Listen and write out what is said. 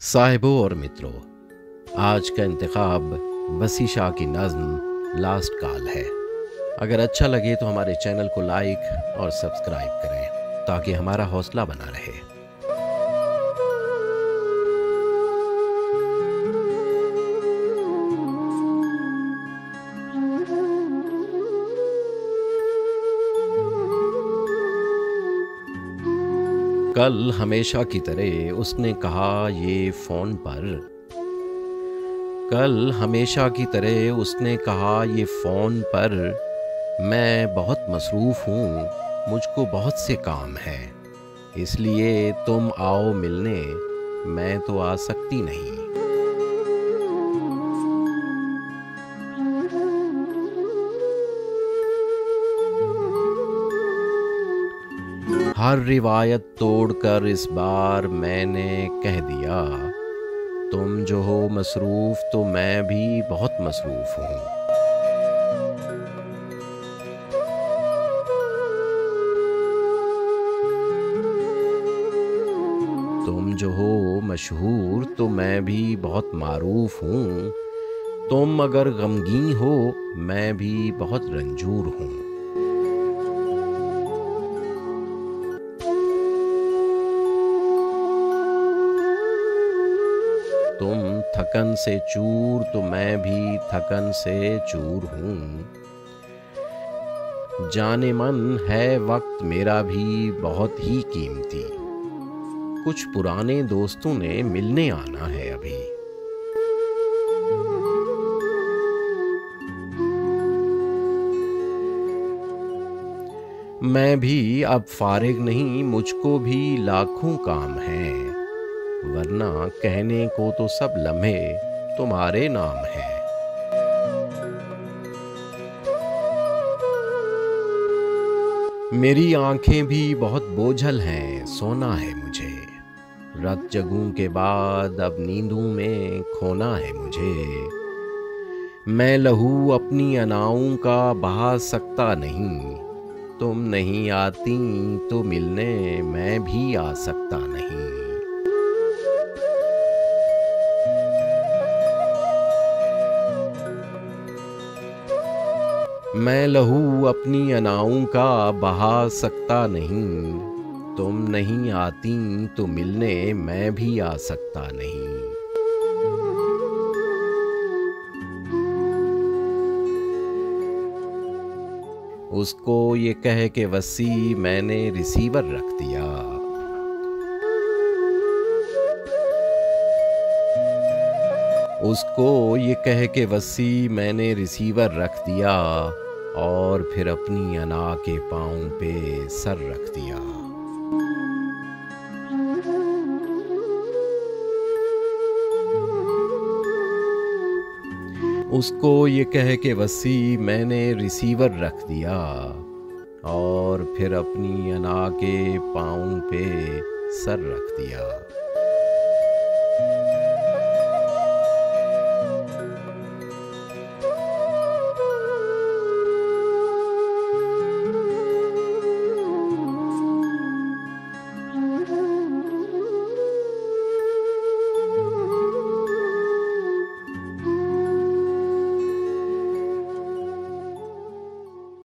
साहिबों और मित्रों, आज का इंतखाब वसी शाह की नज़्म लास्ट कॉल है। अगर अच्छा लगे तो हमारे चैनल को लाइक और सब्सक्राइब करें ताकि हमारा हौसला बना रहे। कल हमेशा की तरह उसने कहा ये फ़ोन पर। कल हमेशा की तरह उसने कहा ये फ़ोन पर, मैं बहुत मसरूफ़ हूँ, मुझको बहुत से काम हैं, इसलिए तुम आओ मिलने, मैं तो आ सकती नहीं। हर रिवायत तोड़कर इस बार मैंने कह दिया, तुम जो हो मसरूफ़ तो मैं भी बहुत मसरूफ़ हूँ। तुम जो हो मशहूर तो मैं भी बहुत मारूफ हूँ। तुम अगर गमगीन हो मैं भी बहुत रंजूर हूँ। तुम थकन से चूर तो मैं भी थकन से चूर हूँ। जाने मन है वक्त मेरा भी बहुत ही कीमती, कुछ पुराने दोस्तों ने मिलने आना है अभी। मैं भी अब फारिग नहीं, मुझको भी लाखों काम हैं, वरना कहने को तो सब लम्हे तुम्हारे नाम हैं। मेरी आंखें भी बहुत बोझल हैं, सोना है मुझे, रात जगूं के बाद अब नींदों में खोना है मुझे। मैं लहू अपनी अनाओं का बहा सकता नहीं, तुम नहीं आती तो मिलने मैं भी आ सकता नहीं। मैं लहू अपनी अनाओं का बहा सकता नहीं, तुम नहीं आती तो मिलने मैं भी आ सकता नहीं। उसको ये कह के वसी मैंने रिसीवर रख दिया। उसको ये कह के वसी मैंने रिसीवर रख दिया और फिर अपनी अना के पाँव पे सर रख दिया। उसको ये कह के वसी मैंने रिसीवर रख दिया और फिर अपनी अना के पाँव पे सर रख दिया।